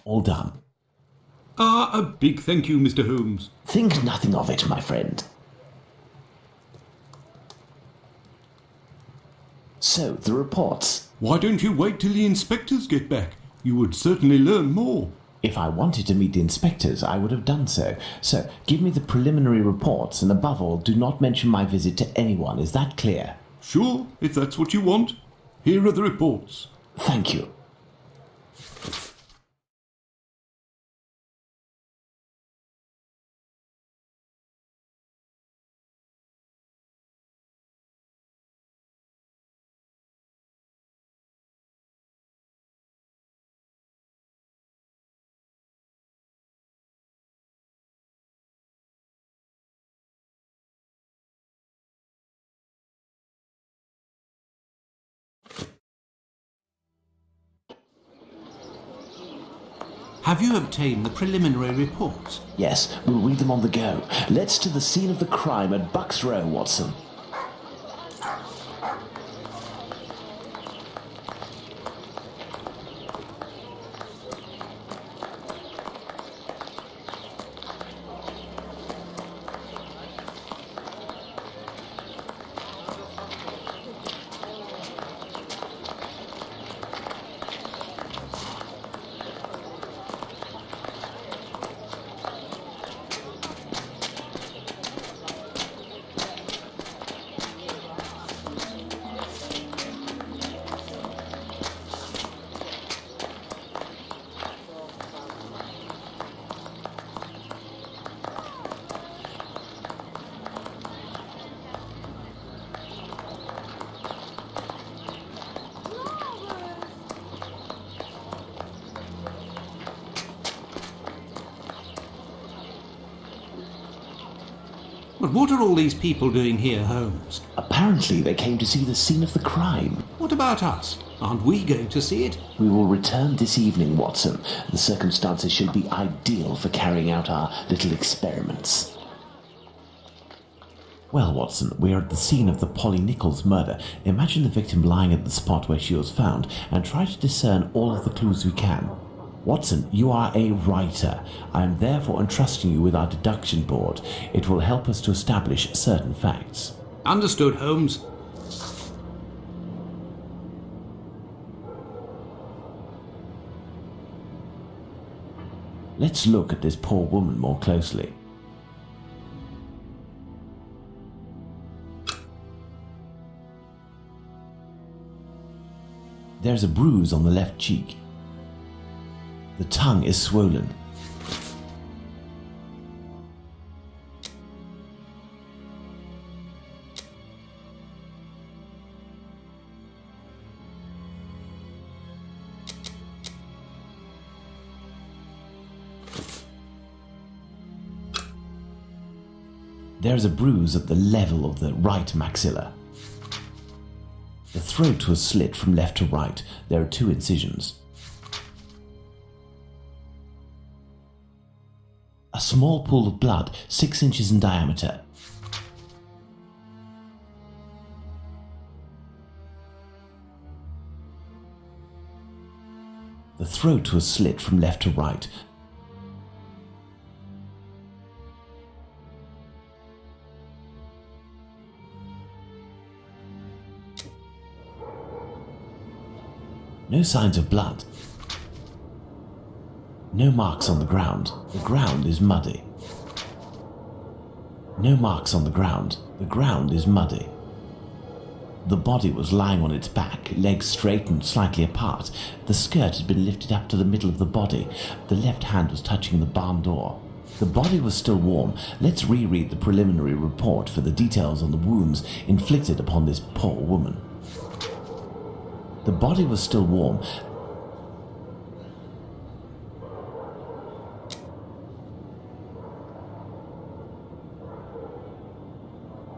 All done. Ah, a big thank you, Mr. Holmes. Think nothing of it, my friend. So, the reports. Why don't you wait till the inspectors get back? You would certainly learn more. If I wanted to meet the inspectors, I would have done so. So, give me the preliminary reports, and above all, do not mention my visit to anyone. Is that clear? Sure, if that's what you want. Here are the reports. Thank you. Have you obtained the preliminary reports? Yes, we'll read them on the go. Let's to the scene of the crime at Bucks Row, Watson. But what are all these people doing here, Holmes? Apparently, they came to see the scene of the crime. What about us? Aren't we going to see it? We will return this evening, Watson. The circumstances should be ideal for carrying out our little experiments. Well, Watson, we are at the scene of the Polly Nichols murder. Imagine the victim lying at the spot where she was found and try to discern all of the clues we can. Watson, you are a writer. I am therefore entrusting you with our deduction board. It will help us to establish certain facts. Understood, Holmes. Let's look at this poor woman more closely. There's a bruise on the left cheek. The tongue is swollen. There's a bruise at the level of the right maxilla. The throat was slit from left to right. There are 2 incisions. A small pool of blood, 6 inches in diameter. The throat was slit from left to right. No signs of blood. No marks on the ground. The ground is muddy. No marks on the ground. The ground is muddy. The body was lying on its back, legs straight and slightly apart. The skirt had been lifted up to the middle of the body. The left hand was touching the barn door. The body was still warm. Let's reread the preliminary report for the details on the wounds inflicted upon this poor woman. The body was still warm.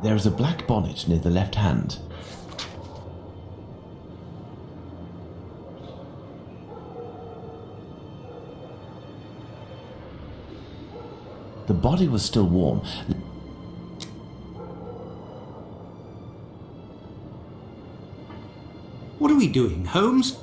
There is a black bonnet near the left hand. The body was still warm. What are we doing, Holmes?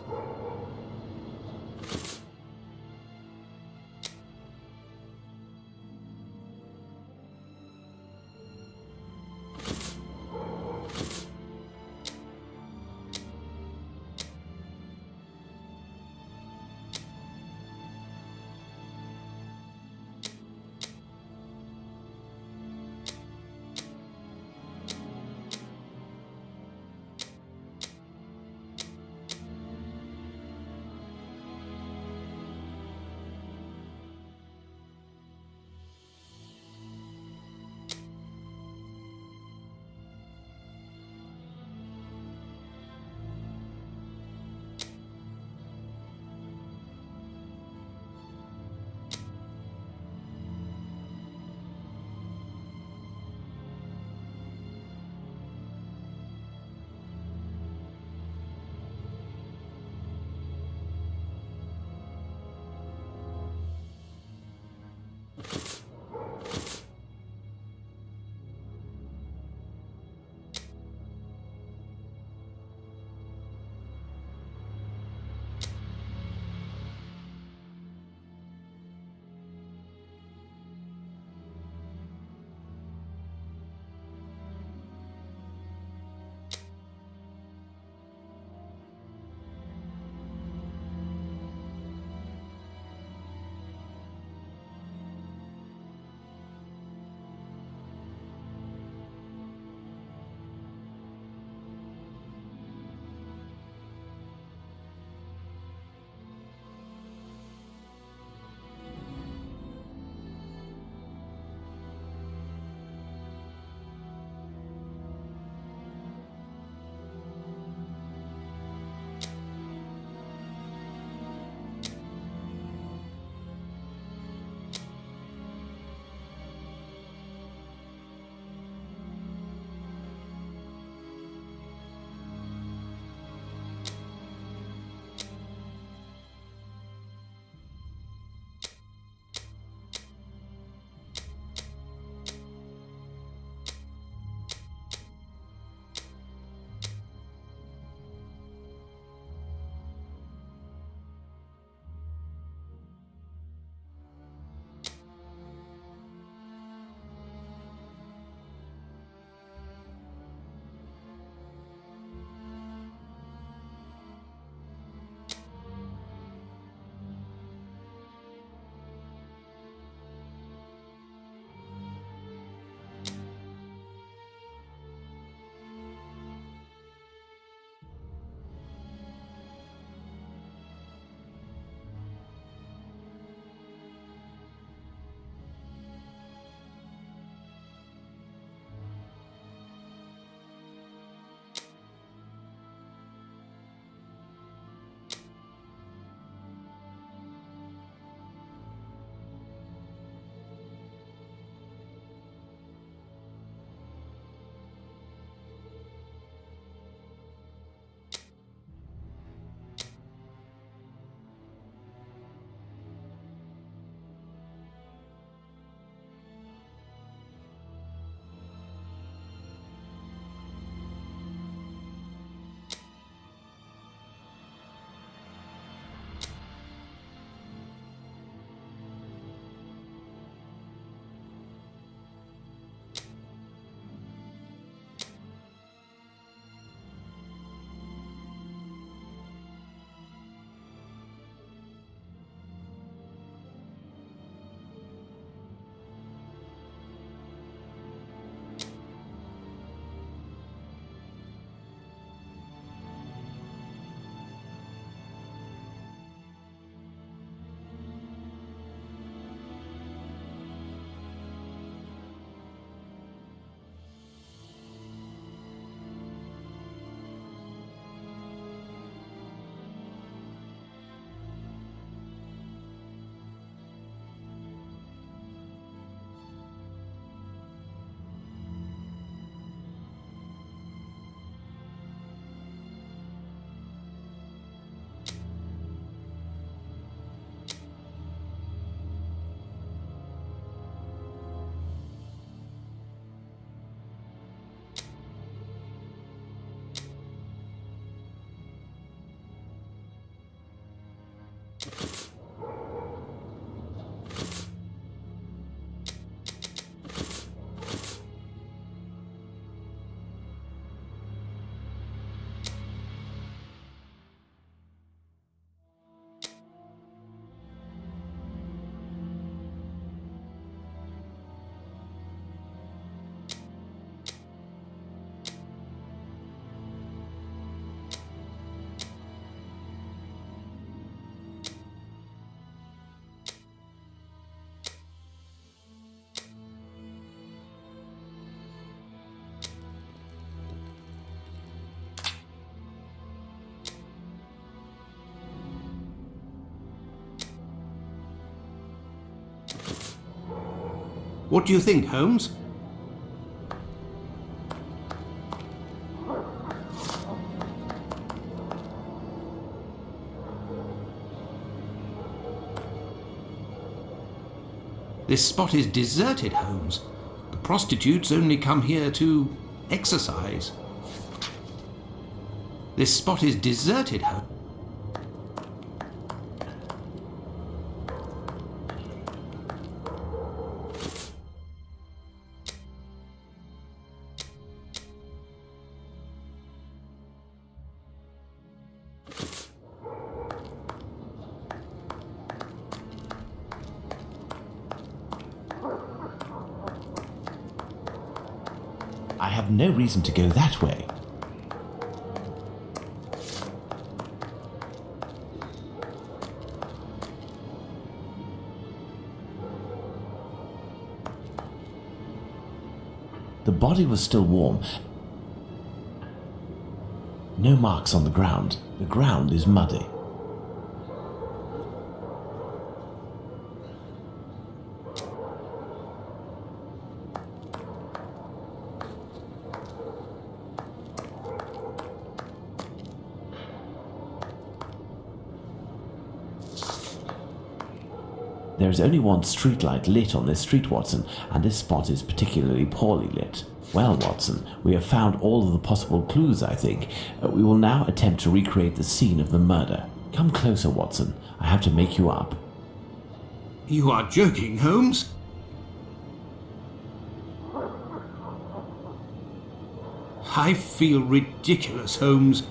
What do you think, Holmes? This spot is deserted, Holmes. The prostitutes only come here to exercise. This spot is deserted, Holmes. I have no reason to go that way. The body was still warm. No marks on the ground. The ground is muddy. There is only one streetlight lit on this street, Watson, and this spot is particularly poorly lit. Well, Watson, we have found all of the possible clues, I think. We will now attempt to recreate the scene of the murder. Come closer, Watson. I have to make you up. You are joking, Holmes? I feel ridiculous, Holmes.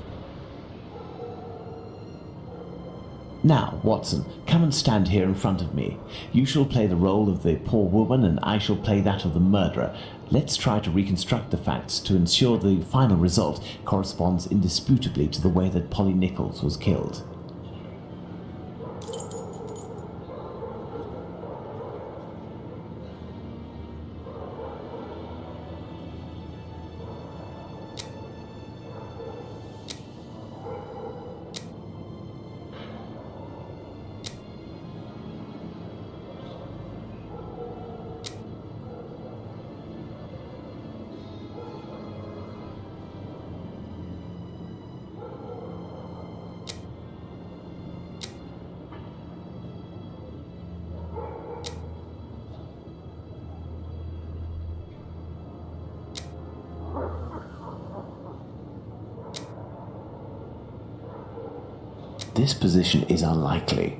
Now, Watson, come and stand here in front of me. You shall play the role of the poor woman and I shall play that of the murderer. Let's try to reconstruct the facts to ensure the final result corresponds indisputably to the way that Polly Nichols was killed. This position is unlikely.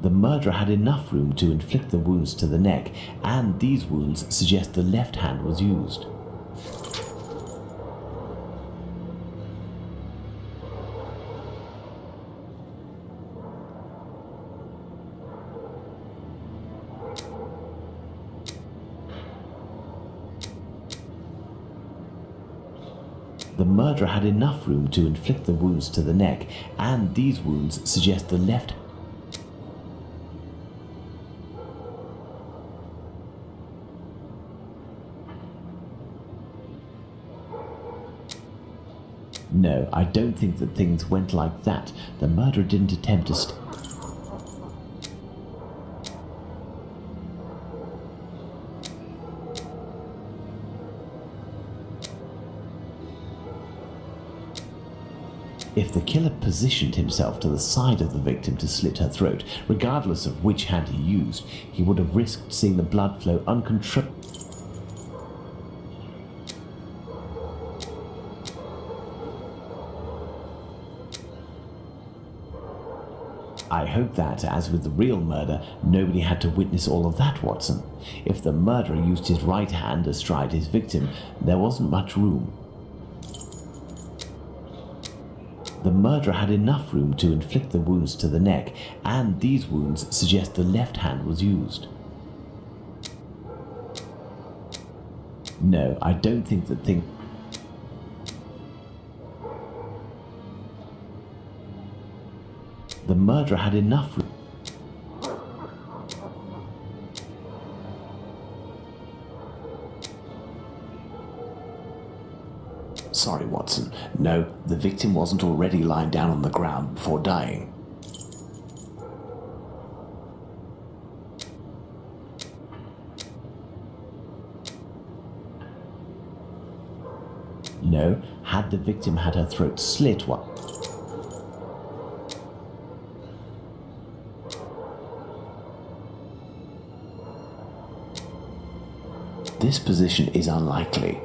The murderer had enough room to inflict the wounds to the neck, and these wounds suggest the left hand was used. The murderer had enough room to inflict the wounds to the neck, and these wounds suggest the left. No, I don't think that things went like that. The murderer didn't attempt to If the killer positioned himself to the side of the victim to slit her throat, regardless of which hand he used, he would have risked seeing the blood flow uncontrolled. I hope that, as with the real murder, nobody had to witness all of that, Watson. If the murderer used his right hand astride his victim, there wasn't much room. The murderer had enough room to inflict the wounds to the neck, and these wounds suggest the left hand was used. No, I don't think that thing. The murderer had enough room. Sorry, Watson. No, the victim wasn't already lying down on the ground before dying. No, had the victim had her throat slit while... This position is unlikely.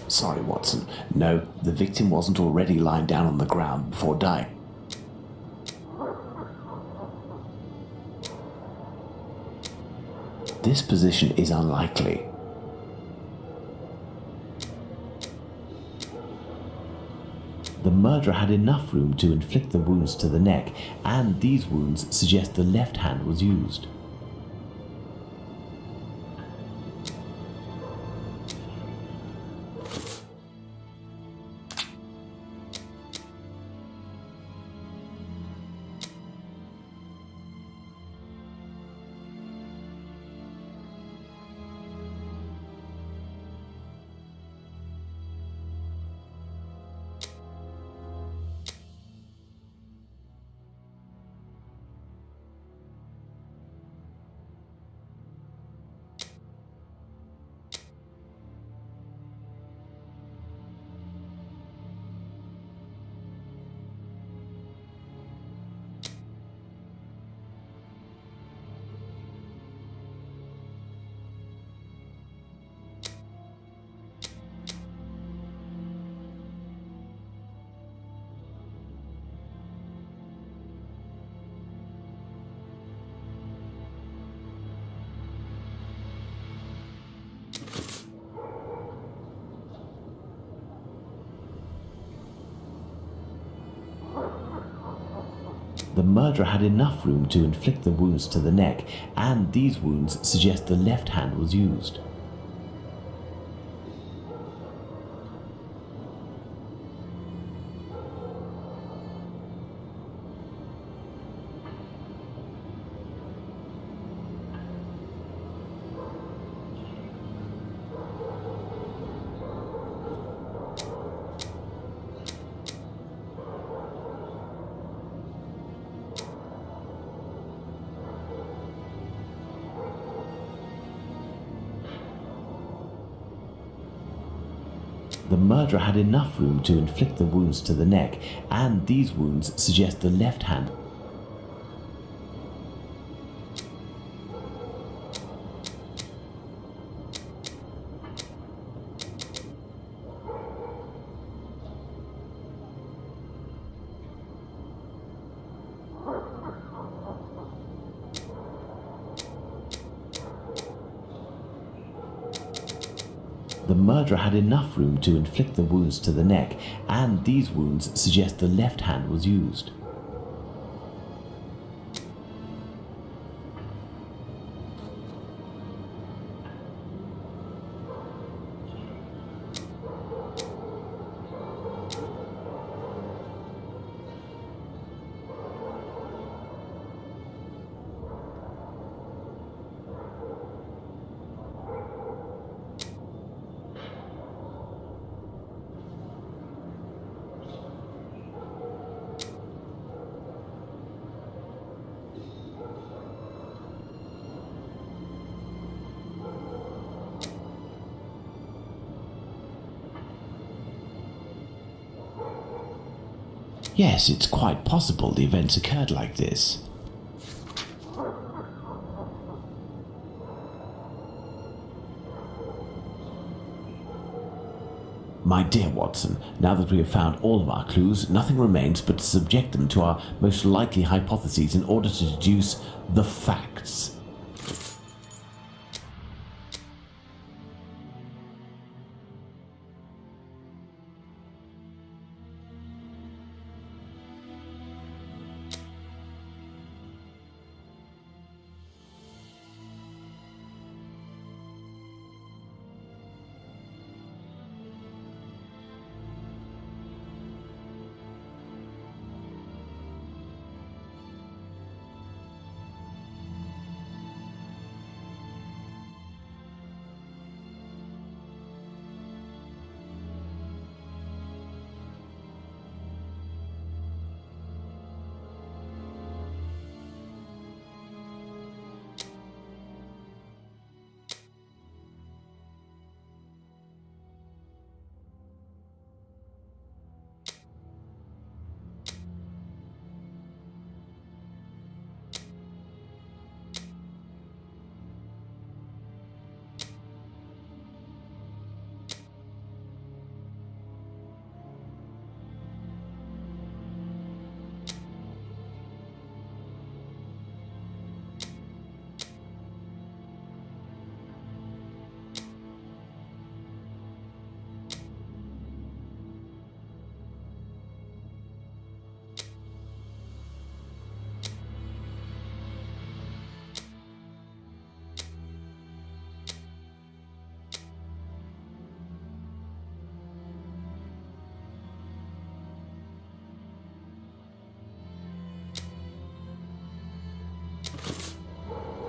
Sorry, Watson. No, the victim wasn't already lying down on the ground before dying. This position is unlikely. The murderer had enough room to inflict the wounds to the neck, and these wounds suggest the left hand was used. The murderer had enough room to inflict the wounds to the neck, and these wounds suggest the left hand was used. The murderer had enough room to inflict the wounds to the neck, and these wounds suggest the left hand. The murderer had enough room to inflict the wounds to the neck, and these wounds suggest the left hand was used. Yes, it's quite possible the events occurred like this. My dear Watson, now that we have found all of our clues, nothing remains but to subject them to our most likely hypotheses in order to deduce the facts.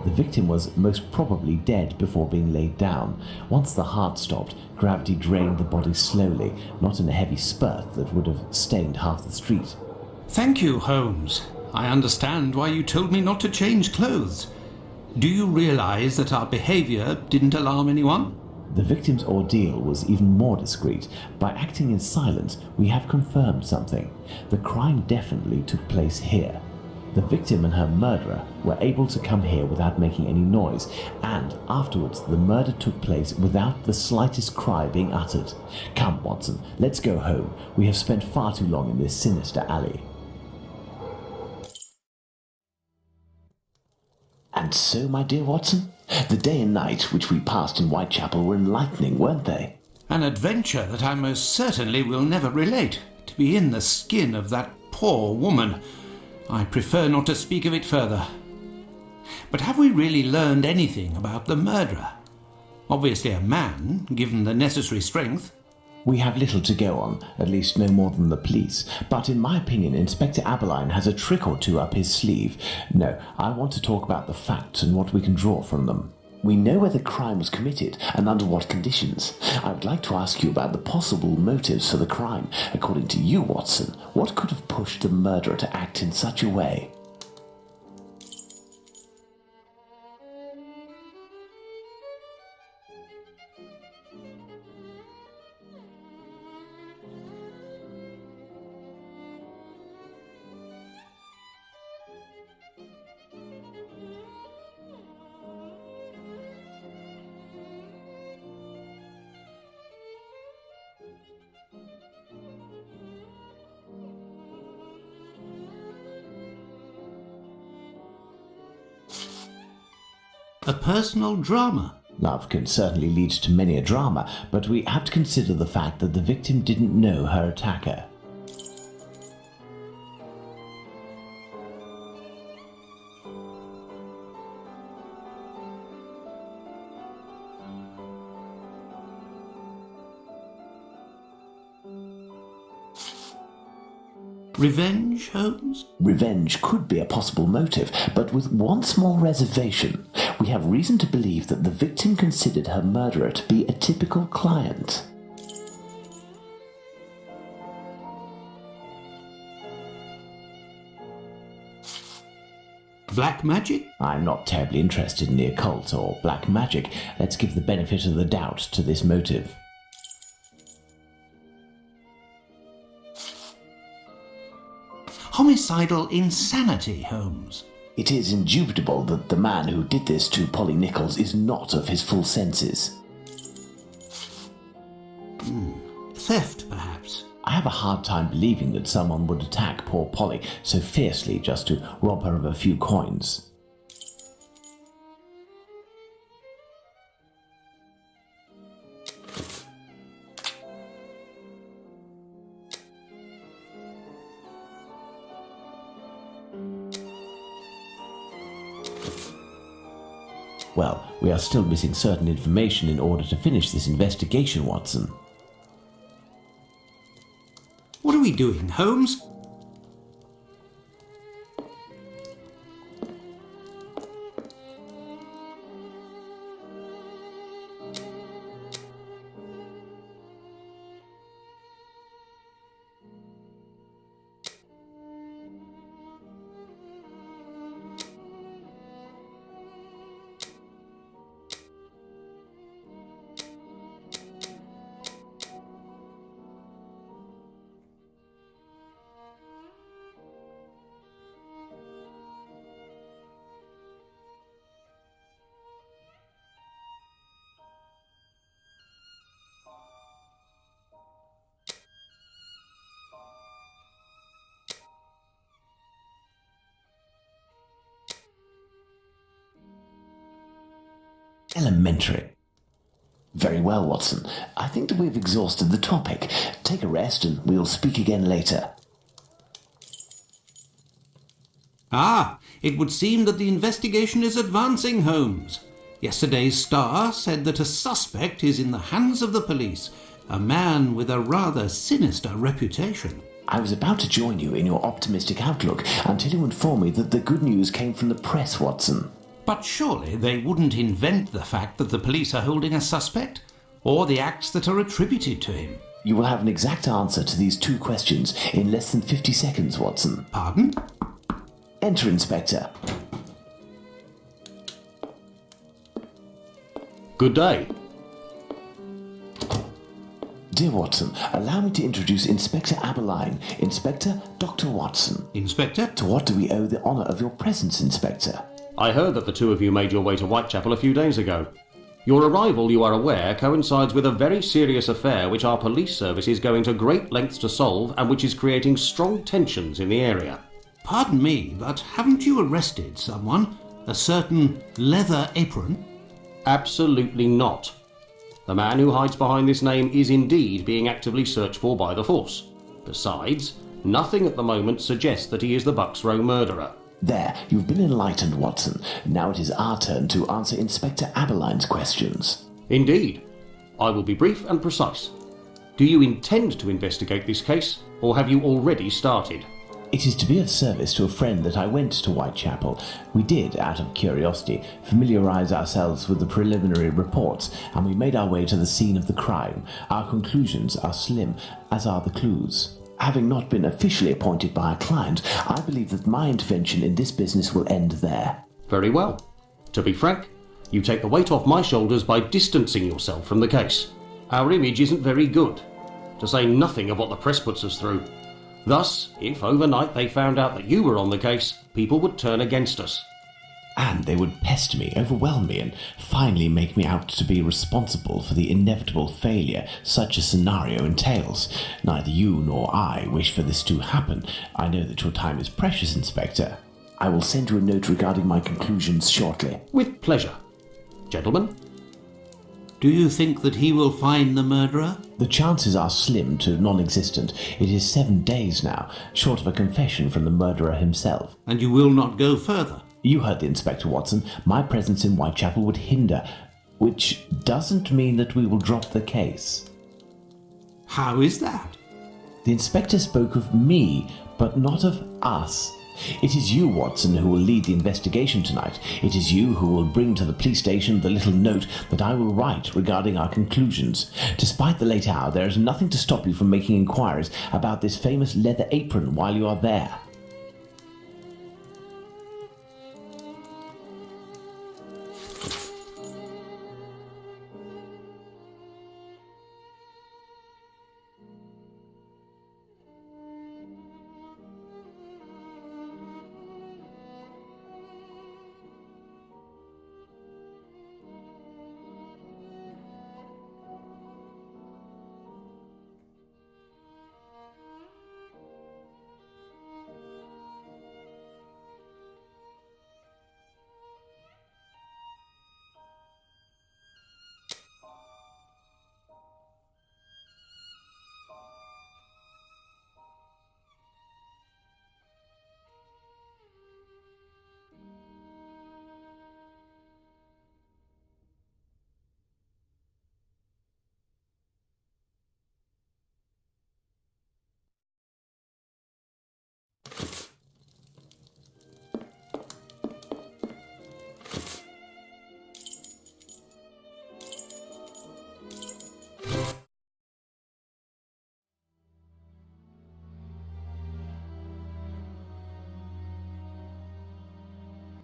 The victim was most probably dead before being laid down. Once the heart stopped, gravity drained the body slowly, not in a heavy spurt that would have stained half the street. Thank you, Holmes. I understand why you told me not to change clothes. Do you realize that our behavior didn't alarm anyone? The victim's ordeal was even more discreet. By acting in silence, we have confirmed something. The crime definitely took place here. The victim and her murderer were able to come here without making any noise, and afterwards the murder took place without the slightest cry being uttered. Come, Watson, let's go home. We have spent far too long in this sinister alley. And so, my dear Watson, the day and night which we passed in Whitechapel were enlightening, weren't they? An adventure that I most certainly will never relate. To be in the skin of that poor woman. I prefer not to speak of it further. But have we really learned anything about the murderer? Obviously a man, given the necessary strength. We have little to go on, at least no more than the police, but in my opinion Inspector Aberline has a trick or two up his sleeve. No, I want to talk about the facts and what we can draw from them. We know where the crime was committed and under what conditions. I would like to ask you about the possible motives for the crime. According to you, Watson, what could have pushed the murderer to act in such a way? A personal drama. Love can certainly lead to many a drama, but we have to consider the fact that the victim didn't know her attacker. Revenge, Holmes? Revenge could be a possible motive, but with one small reservation. We have reason to believe that the victim considered her murderer to be a typical client. Black magic? I'm not terribly interested in the occult or black magic. Let's give the benefit of the doubt to this motive. Homicidal insanity, Holmes. It is indubitable that the man who did this to Polly Nichols is not of his full senses. Theft, perhaps. I have a hard time believing that someone would attack poor Polly so fiercely just to rob her of a few coins. Well, we are still missing certain information in order to finish this investigation, Watson. What are we doing, Holmes? Elementary. Very well, Watson. I think that we've exhausted the topic. Take a rest and we'll speak again later. It would seem that the investigation is advancing, Holmes. Yesterday's Star said that a suspect is in the hands of the police, a man with a rather sinister reputation. I was about to join you in your optimistic outlook until you informed me that the good news came from the press, Watson. But surely they wouldn't invent the fact that the police are holding a suspect, or the acts that are attributed to him. You will have an exact answer to these 2 questions in less than 50 seconds, Watson. Pardon? Enter, Inspector. Good day. Dear Watson, allow me to introduce Inspector Aberline, Inspector Dr. Watson. Inspector? To what do we owe the honour of your presence, Inspector? I heard that the 2 of you made your way to Whitechapel a few days ago. Your arrival, you are aware, coincides with a very serious affair which our police service is going to great lengths to solve and which is creating strong tensions in the area. Pardon me, but haven't you arrested someone? A certain Leather Apron? Absolutely not. The man who hides behind this name is indeed being actively searched for by the force. Besides, nothing at the moment suggests that he is the Bucks Row murderer. There, you've been enlightened, Watson. Now it is our turn to answer Inspector Aberline's questions. Indeed. I will be brief and precise. Do you intend to investigate this case, or have you already started? It is to be of service to a friend that I went to Whitechapel. We did, out of curiosity, familiarise ourselves with the preliminary reports, and we made our way to the scene of the crime. Our conclusions are slim, as are the clues. Having not been officially appointed by a client, I believe that my intervention in this business will end there. Very well. To be frank, you take the weight off my shoulders by distancing yourself from the case. Our image isn't very good, to say nothing of what the press puts us through. Thus, if overnight they found out that you were on the case, people would turn against us. And they would pester me, overwhelm me, and finally make me out to be responsible for the inevitable failure such a scenario entails. Neither you nor I wish for this to happen. I know that your time is precious, Inspector. I will send you a note regarding my conclusions shortly. With pleasure. Gentlemen? Do you think that he will find the murderer? The chances are slim to non-existent. It is 7 days now, short of a confession from the murderer himself. And you will not go further? You heard the Inspector, Watson. My presence in Whitechapel would hinder, which doesn't mean that we will drop the case. How is that? The Inspector spoke of me, but not of us. It is you, Watson, who will lead the investigation tonight. It is you who will bring to the police station the little note that I will write regarding our conclusions. Despite the late hour, there is nothing to stop you from making inquiries about this famous Leather Apron while you are there.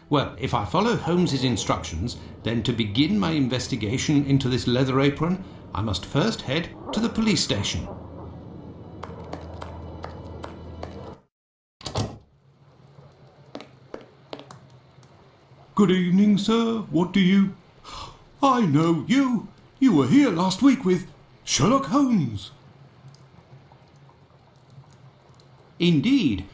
Well, if I follow Holmes's instructions, then to begin my investigation into this Leather Apron, I must first head to the police station. Good evening, sir. What do you... I know you. You were here last week with Sherlock Holmes. Indeed,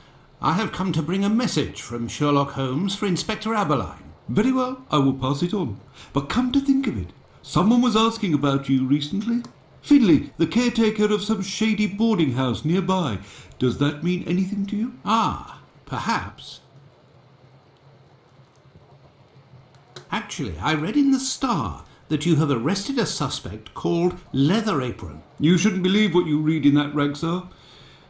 I have come to bring a message from Sherlock Holmes for Inspector Aberline. Very well, I will pass it on. But come to think of it, someone was asking about you recently. Finley, the caretaker of some shady boarding house nearby. Does that mean anything to you? Ah, perhaps. Actually, I read in the Star that you have arrested a suspect called Leather Apron. You shouldn't believe what you read in that rag, sir.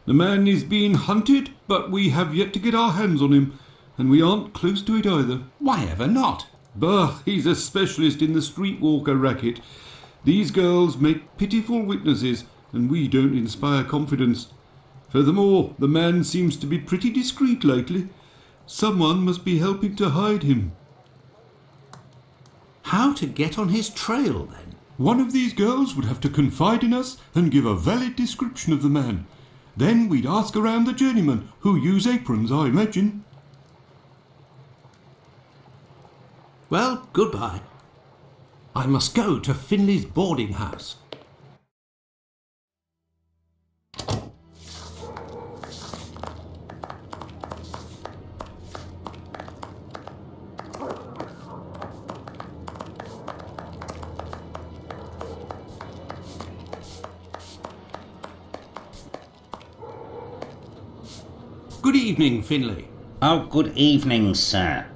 The man is being hunted, but we have yet to get our hands on him, and we aren't close to it either. Why ever not? Bah, he's a specialist in the streetwalker racket. These girls make pitiful witnesses, and we don't inspire confidence. Furthermore, the man seems to be pretty discreet lately. Someone must be helping to hide him. How to get on his trail, then? One of these girls would have to confide in us and give a valid description of the man. Then we'd ask around the journeymen, who use aprons, I imagine. Well, goodbye. I must go to Finley's boarding house. Good evening, Finley. Oh, good evening, sir.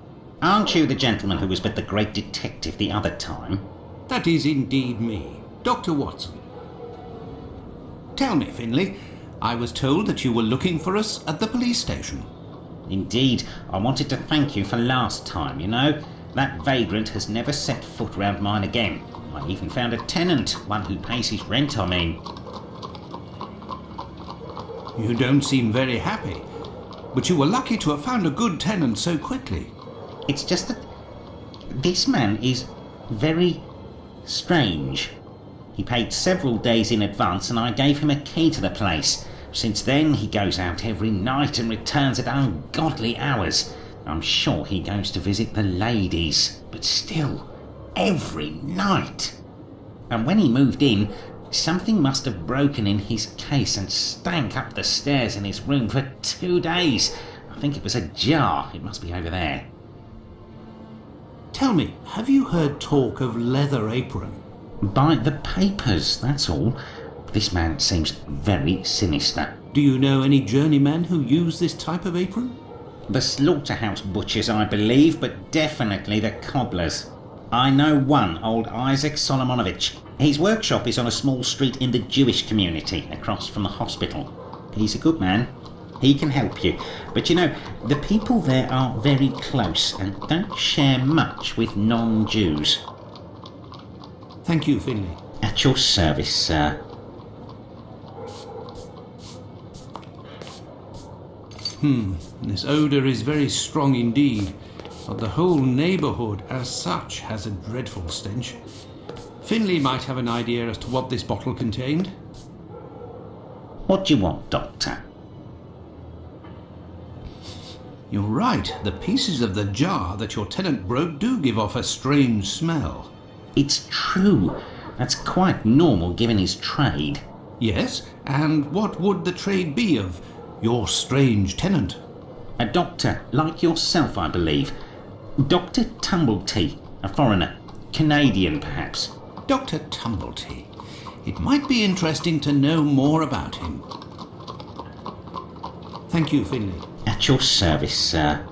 Aren't you the gentleman who was with the great detective the other time? That is indeed me, Dr. Watson. Tell me, Finley, I was told that you were looking for us at the police station. Indeed, I wanted to thank you for last time, you know. That vagrant has never set foot round mine again. I even found a tenant, one who pays his rent, I mean. You don't seem very happy, but you were lucky to have found a good tenant so quickly. It's just that this man is very strange. He paid several days in advance and I gave him a key to the place. Since then he goes out every night and returns at ungodly hours. I'm sure he goes to visit the ladies, but still, every night. And when he moved in, something must have broken in his case and stank up the stairs in his room for 2 days. I think it was a jar. It must be over there. Tell me, have you heard talk of Leather Apron? By the papers, that's all. This man seems very sinister. Do you know any journeymen who use this type of apron? The slaughterhouse butchers, I believe, but definitely the cobblers. I know one, old Isaac Solomonovich. His workshop is on a small street in the Jewish community, across from the hospital. He's a good man. He can help you. But you know, the people there are very close and don't share much with non-Jews. Thank you, Finley. At your service, sir. This odour is very strong indeed, but the whole neighbourhood as such has a dreadful stench. Finley might have an idea as to what this bottle contained. What do you want, Doctor? You're right, the pieces of the jar that your tenant broke do give off a strange smell. It's true. That's quite normal given his trade. Yes, and what would the trade be of your strange tenant? A doctor, like yourself, I believe. Dr. Tumblety, a foreigner. Canadian, perhaps. Dr. Tumblety. It might be interesting to know more about him. Thank you, Finley. At your service, sir.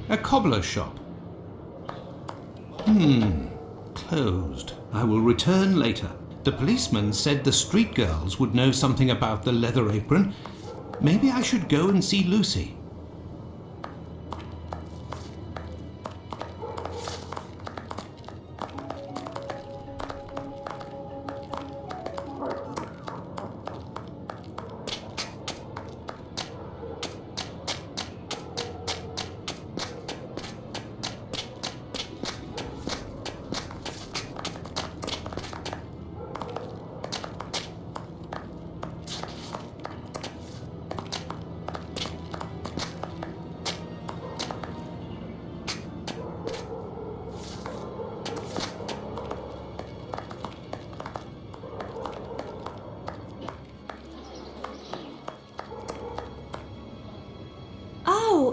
A cobbler's shop. Closed. I will return later. The policeman said the street girls would know something about the Leather Apron. Maybe I should go and see Lucy.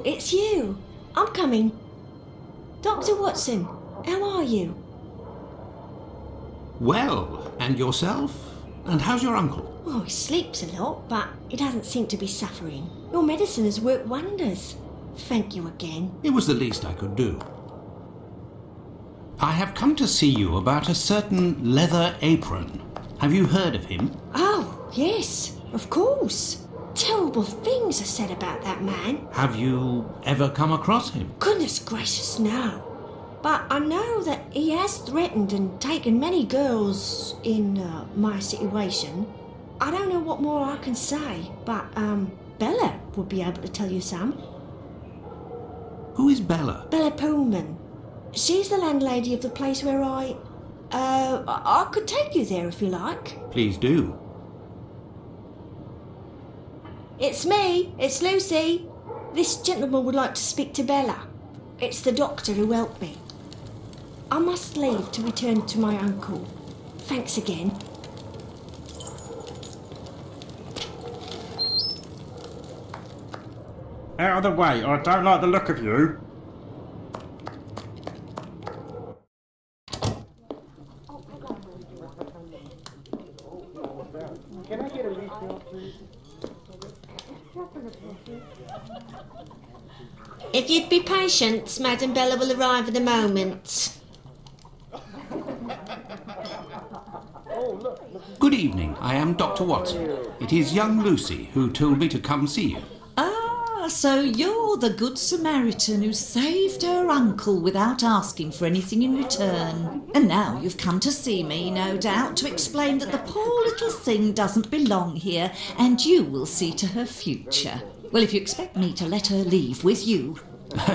it's you. I'm coming. Dr. Watson, how are you? Well, and yourself? And how's your uncle? Oh, he sleeps a lot, but he doesn't seem to be suffering. Your medicine has worked wonders. Thank you again. It was the least I could do. I have come to see you about a certain leather apron. Have you heard of him? Oh, yes, of course. Terrible things are said about that man. Have you ever come across him? Goodness gracious, no. But I know that he has threatened and taken many girls in my situation. I don't know what more I can say, but Bella would be able to tell you some. Who is Bella? Bella Pullman. She's the landlady of the place where I could take you there if you like. Please do. It's me. It's Lucy. This gentleman would like to speak to Bella. It's the doctor who helped me. I must leave to return to my uncle. Thanks again. Out of the way, I don't like the look of you. If you'd be patient, Madam Bella will arrive in a moment. Good evening. I am Dr. Watson. It is young Lucy who told me to come see you. Ah, so you're the Good Samaritan who saved her uncle without asking for anything in return. And now you've come to see me, no doubt, to explain that the poor little thing doesn't belong here, and you will see to her future. Well, if you expect me to let her leave with you...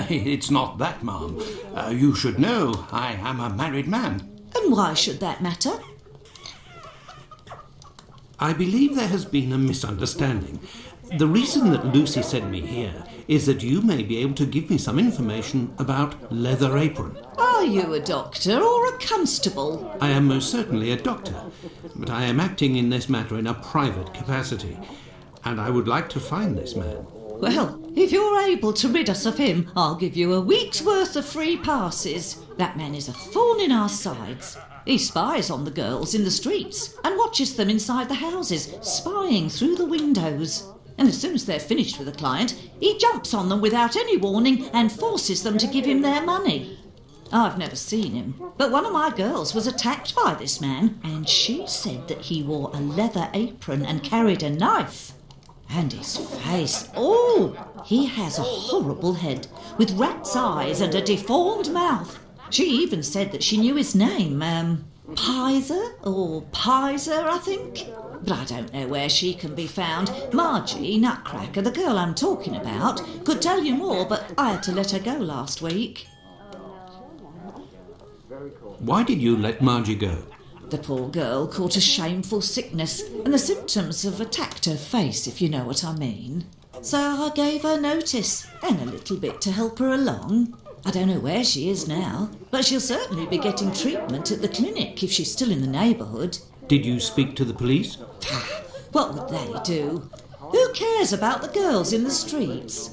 It's not that, ma'am. You should know I am a married man. And why should that matter? I believe there has been a misunderstanding. The reason that Lucy sent me here is that you may be able to give me some information about Leather Apron. Are you a doctor or a constable? I am most certainly a doctor, but I am acting in this matter in a private capacity, and I would like to find this man. Well, if you're able to rid us of him, I'll give you a week's worth of free passes. That man is a thorn in our sides. He spies on the girls in the streets and watches them inside the houses, spying through the windows. And as soon as they're finished with a client, he jumps on them without any warning and forces them to give him their money. I've never seen him, but one of my girls was attacked by this man, and she said that he wore a leather apron and carried a knife. And his face, oh, he has a horrible head, with rat's eyes and a deformed mouth. She even said that she knew his name, Pizer or Pizer, I think. But I don't know where she can be found. Margie, Nutcracker, the girl I'm talking about, could tell you more, but I had to let her go last week. Why did you let Margie go? The poor girl caught a shameful sickness, and the symptoms have attacked her face, if you know what I mean. So I gave her notice, and a little bit to help her along. I don't know where she is now, but she'll certainly be getting treatment at the clinic if she's still in the neighbourhood. Did you speak to the police? What would they do? Who cares about the girls in the streets?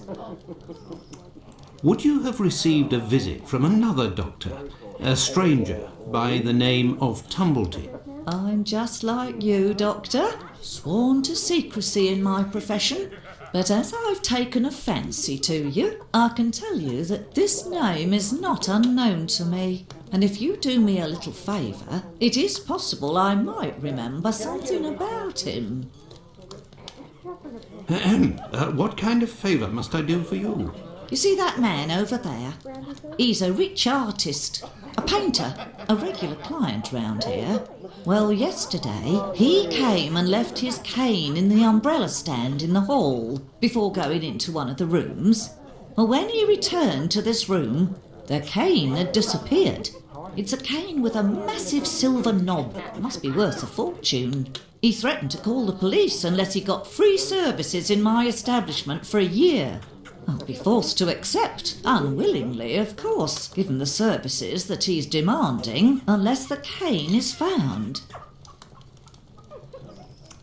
Would you have received a visit from another doctor, a stranger by the name of Tumbleton? I'm just like you, Doctor, sworn to secrecy in my profession. But as I've taken a fancy to you, I can tell you that this name is not unknown to me. And if you do me a little favour, it is possible I might remember something about him. What kind of favour must I do for you? You see that man over there? He's a rich artist, a painter, a regular client round here. Well, yesterday he came and left his cane in the umbrella stand in the hall before going into one of the rooms. Well, when he returned to this room, the cane had disappeared. It's a cane with a massive silver knob. It must be worth a fortune. He threatened to call the police unless he got free services in my establishment for a year. I'll be forced to accept, unwillingly, of course, given the services that he's demanding, unless the cane is found.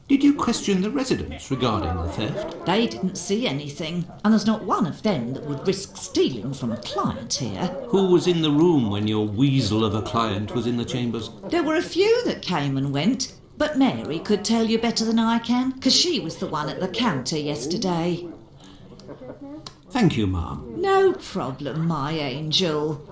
Did you question the residents regarding the theft? They didn't see anything, and there's not one of them that would risk stealing from a client here. Who was in the room when your weasel of a client was in the chambers? There were a few that came and went, but Mary could tell you better than I can, because she was the one at the counter yesterday. Thank you, ma'am. No problem, my angel.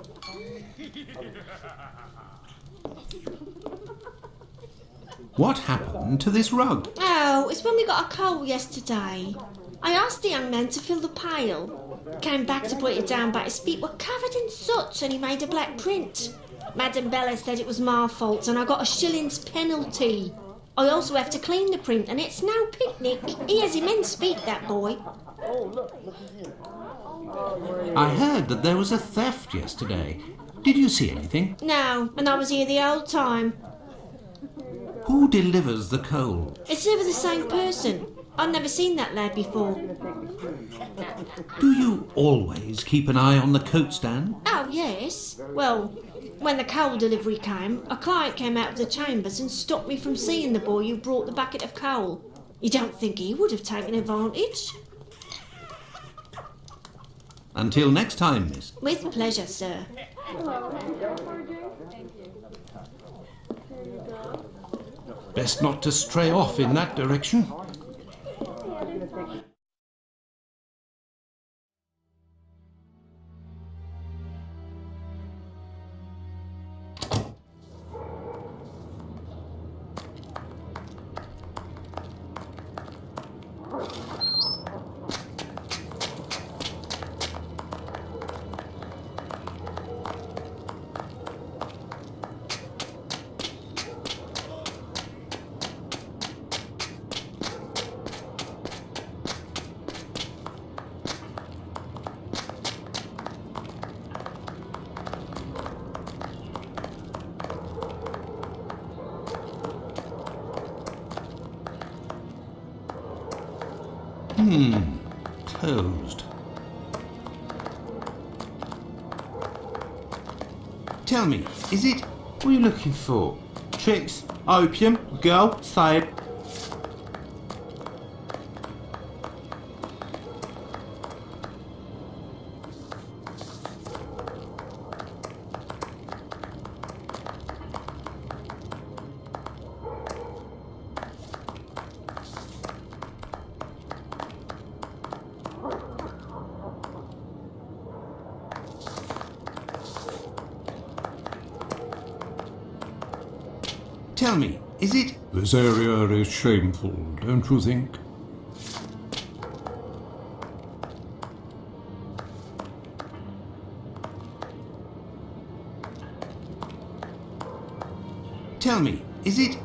What happened to this rug? Oh, it's when we got a coal yesterday. I asked the young man to fill the pail. Came back to put it down, but his feet were covered in soot and he made a black print. Madam Bella said it was my fault and I got a shilling's penalty. I also have to clean the print and it's no picnic. He has immense feet, that boy. I heard that there was a theft yesterday. Did you see anything? No, and I was here the whole time. Who delivers the coal? It's never the same person. I've never seen that lad before. Do you always keep an eye on the coat stand? Oh, yes. Well, when the coal delivery came, a client came out of the chambers and stopped me from seeing the boy who brought the bucket of coal. You don't think he would have taken advantage? Until next time, miss. With pleasure, sir. Best not to stray off in that direction. Closed. Tell me, is it... What are you looking for? Tricks? Opium? Girl? Say it. Tell me, is it... This area is shameful, don't you think? Tell me, is it...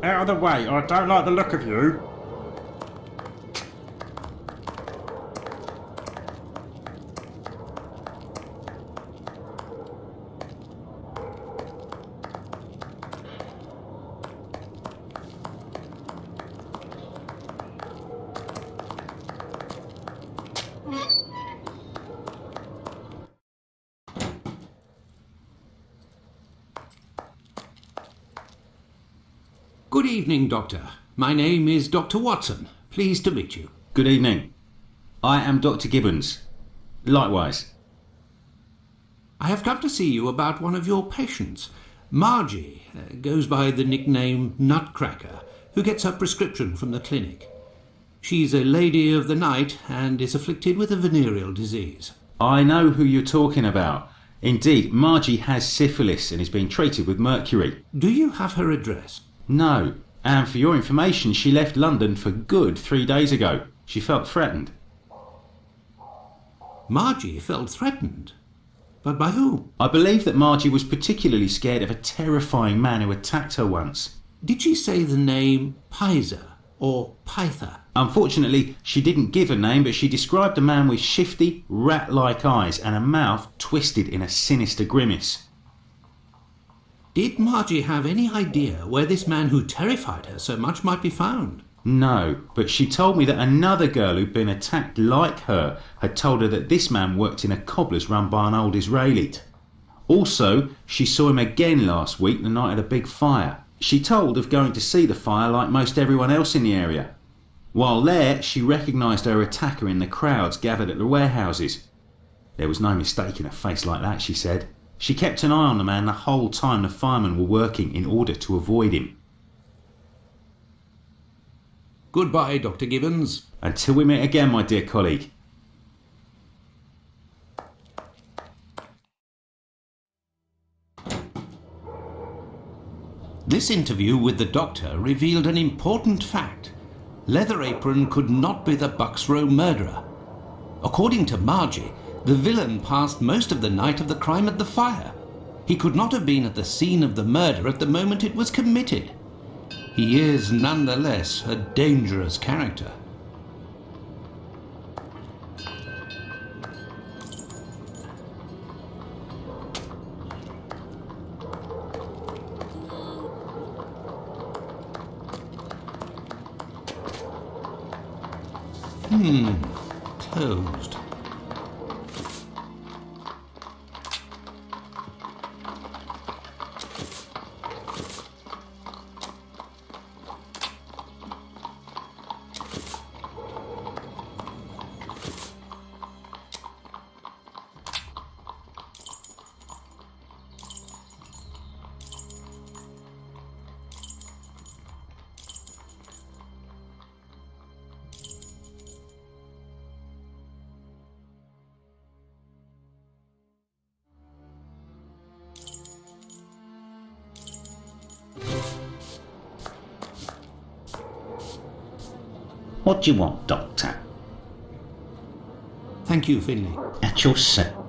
Out of the way, I don't like the look of you. Good evening, Doctor. My name is Dr. Watson. Pleased to meet you. Good evening. I am Dr. Gibbons. Likewise. I have come to see you about one of your patients. Margie goes by the nickname Nutcracker, who gets her prescription from the clinic. She's a lady of the night and is afflicted with a venereal disease. I know who you're talking about. Indeed, Margie has syphilis and is being treated with mercury. Do you have her address? No. And for your information, she left London for good 3 days ago. She felt threatened. Margie felt threatened? But by who? I believe that Margie was particularly scared of a terrifying man who attacked her once. Did she say the name Pizer or Pyther? Unfortunately, she didn't give a name, but she described a man with shifty, rat-like eyes and a mouth twisted in a sinister grimace. Did Margie have any idea where this man who terrified her so much might be found? No, but she told me that another girl who'd been attacked like her had told her that this man worked in a cobbler's run by an old Israeli. Also, she saw him again last week, the night of the big fire. She told of going to see the fire like most everyone else in the area. While there, she recognised her attacker in the crowds gathered at the warehouses. There was no mistaking a face like that, she said. She kept an eye on the man the whole time the firemen were working in order to avoid him. Goodbye, Dr. Gibbons. Until we meet again, my dear colleague. This interview with the doctor revealed an important fact. Leather Apron could not be the Bucks Row murderer. According to Margie, the villain passed most of the night of the crime at the fire. He could not have been at the scene of the murder at the moment it was committed. He is nonetheless a dangerous character. Closed. What do you want, Doctor? Thank you, Finley. At your service.